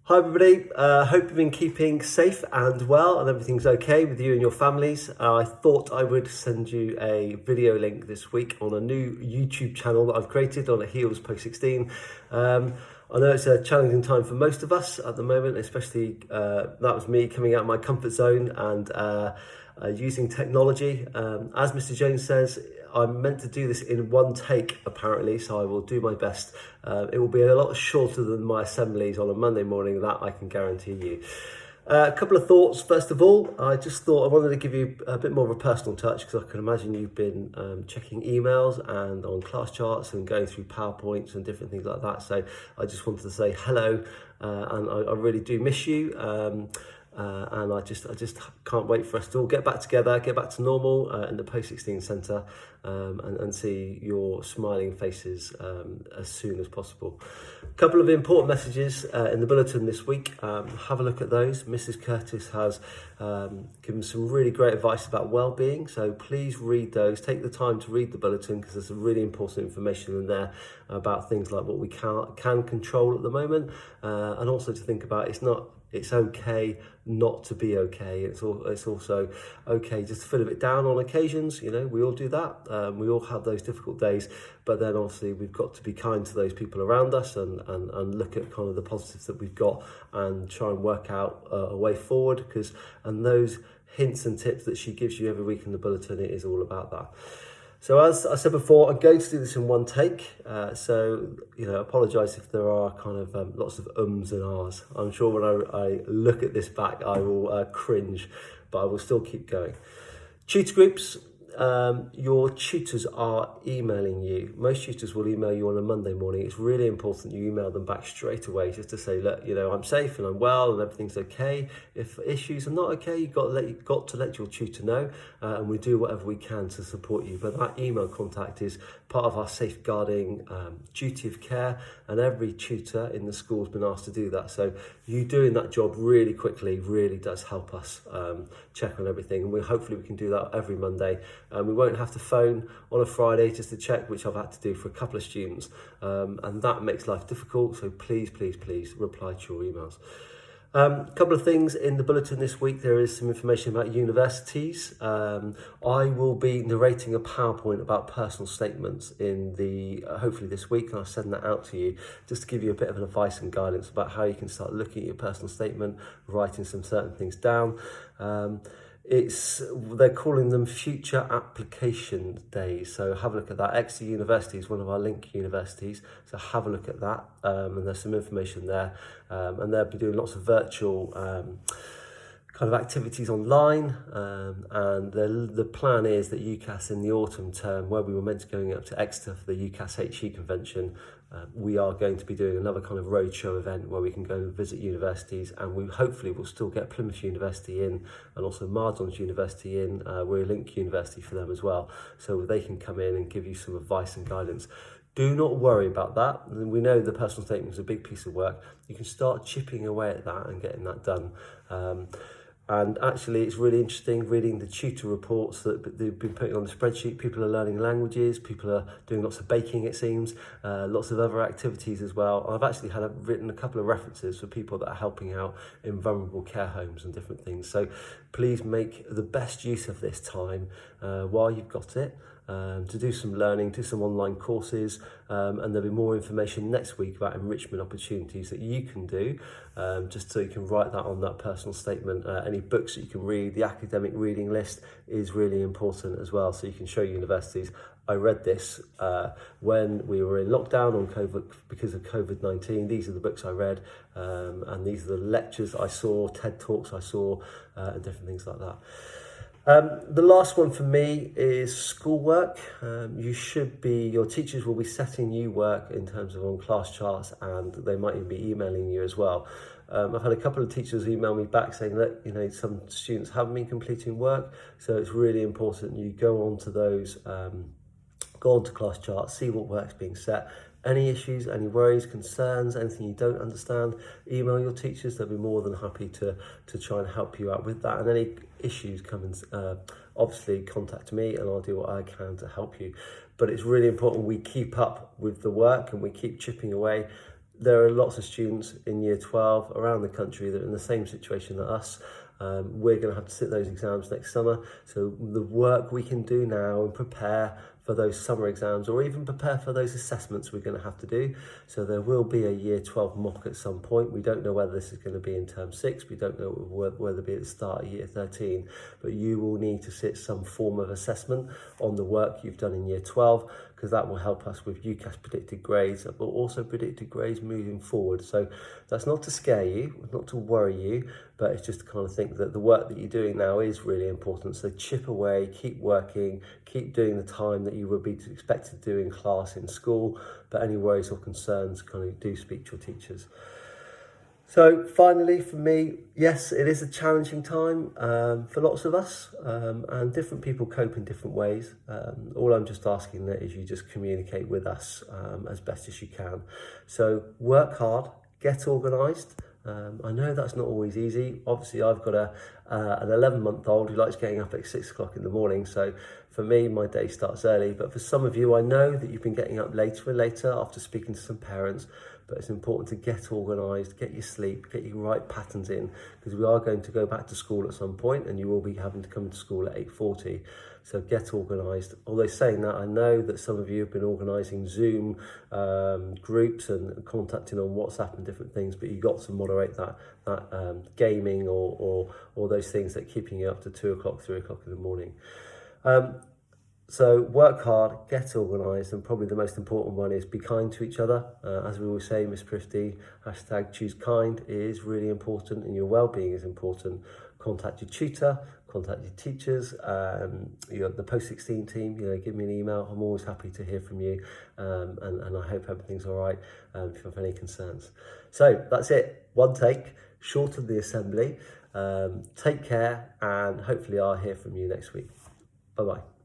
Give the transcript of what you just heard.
Hi everybody, hope you've been keeping safe and well and everything's okay with you and your families. I thought I would send you a video link this week on a new YouTube channel that I've created on a Heels Post 16. I know it's a challenging time for most of us at the moment, especially that was me coming out of my comfort zone and using technology. As Mr. Jones says, I'm meant to do this in one take apparently, so I will do my best. It will be a lot shorter than my assemblies on a Monday morning, that I can guarantee you. A couple of thoughts. First of all, I just thought I wanted to give you a bit more of a personal touch because I can imagine you've been checking emails and on class charts and going through PowerPoints and different things like that. So I just wanted to say hello, and I really do miss you. And I just can't wait for us to all get back together, get back to normal in the Post 16 Centre, and see your smiling faces as soon as possible. A couple of important messages in the bulletin this week. Have a look at those. Mrs. Curtis has given some really great advice about well-being, so please read those. Take the time to read the bulletin because there's some really important information in there about things like what we can control at the moment, and also to think about it's okay not to be okay. It's also okay just to feel a bit down on occasions. You know, we all do that. We all have those difficult days, but then obviously we've got to be kind to those people around us and look at kind of the positives that we've got and try and work out a way forward, and those hints and tips that she gives you every week in the bulletin, it is all about that. So as I said before, I'm going to do this in one take. So, apologise if there are kind of lots of ums and ahs. I'm sure when I look at this back, I will cringe, but I will still keep going. Tutor groups. Your tutors are emailing you. Most tutors will email you on a Monday morning. It's really important you email them back straight away just to say, look, I'm safe and I'm well and everything's okay. If issues are not okay, you've got to let your tutor know, and we do whatever we can to support you. But that email contact is part of our safeguarding duty of care, and every tutor in the school has been asked to do that. So you doing that job really quickly really does help us check on everything, and hopefully we can do that every Monday. We won't have to phone on a Friday just to check, which I've had to do for a couple of students, and that makes life difficult. So please reply to your emails. A couple of things in the bulletin this week. There is some information about universities. I will be narrating a PowerPoint about personal statements in hopefully this week, and I'll send that out to you just to give you a bit of advice and guidance about how you can start looking at your personal statement, writing some certain things down. They're calling them future application days, so have a look at that. Exeter University is one of our link universities, so have a look at that, and there's some information there, and they'll be doing lots of virtual kind of activities online, and the plan is that UCAS in the autumn term, where we were meant to going up to Exeter for the UCAS HE convention, we are going to be doing another kind of roadshow event where we can go and visit universities, and we hopefully will still get Plymouth University in and also Marsden's University in. We're a link university for them as well, so they can come in and give you some advice and guidance. Do not worry about that. We know the personal statement is a big piece of work. You can start chipping away at that and getting that done. And actually, it's really interesting reading the tutor reports that they've been putting on the spreadsheet. People are learning languages, people are doing lots of baking, it seems, lots of other activities as well. I've actually written a couple of references for people that are helping out in vulnerable care homes and different things. So please make the best use of this time while you've got it. To do some learning, do some online courses, and there'll be more information next week about enrichment opportunities that you can do, just so you can write that on that personal statement. Any books that you can read, the academic reading list is really important as well, so you can show universities. I read this when we were in lockdown on COVID because of COVID-19. These are the books I read, and these are the lectures I saw, TED Talks I saw, and different things like that. The last one for me is schoolwork. Your teachers will be setting you work in terms of on class charts, and they might even be emailing you as well. I've had a couple of teachers email me back saying that some students haven't been completing work, so it's really important you go onto those, go onto class charts, see what work's being set. Any issues, any worries, concerns, anything you don't understand, email your teachers. They'll be more than happy to try and help you out with that. And any issues come and obviously contact me, and I'll do what I can to help you. But it's really important we keep up with the work and we keep chipping away. there are lots of students in year 12 around the country that are in the same situation as us. We're going to have to sit those exams next summer. So the work we can do now and prepare for those summer exams, or even prepare for those assessments we're going to have to do. So there will be a year 12 mock at some point. We don't know whether this is going to be in term 6. We don't know whether it'll be at the start of year 13. But you will need to sit some form of assessment on the work you've done in year 12, because that will help us with UCAS predicted grades, but also predicted grades moving forward. So that's not to scare you, not to worry you, but it's just to kind of think that the work that you're doing now is really important. So chip away, keep working, keep doing the time that you would be expected to do in class in school, but any worries or concerns, kind of do speak to your teachers. So finally, for me, yes, it is a challenging time for lots of us, and different people cope in different ways. All I'm just asking that is you just communicate with us as best as you can. So work hard, get organised. I know that's not always easy. Obviously, I've got an 11-month-old who likes getting up at 6 o'clock in the morning. So for me, my day starts early. But for some of you, I know that you've been getting up later and later after speaking to some parents. But it's important to get organised, get your sleep, get your right patterns in, because we are going to go back to school at some point, and you will be having to come to school at 8:40. So get organised. Although saying that, I know that some of you have been organising Zoom groups and contacting on WhatsApp and different things, but you've got to moderate that gaming or those things that are keeping you up to 2 o'clock, 3 o'clock in the morning. So work hard, get organised, and probably the most important one is be kind to each other. As we always say, Miss Prifty, #choose kind is really important, and your well-being is important. Contact your tutor, contact your teachers, the post-16 team, give me an email. I'm always happy to hear from you, and I hope everything's all right if you have any concerns. So that's it, one take, short of the assembly. Take care, and hopefully I'll hear from you next week. Bye-bye.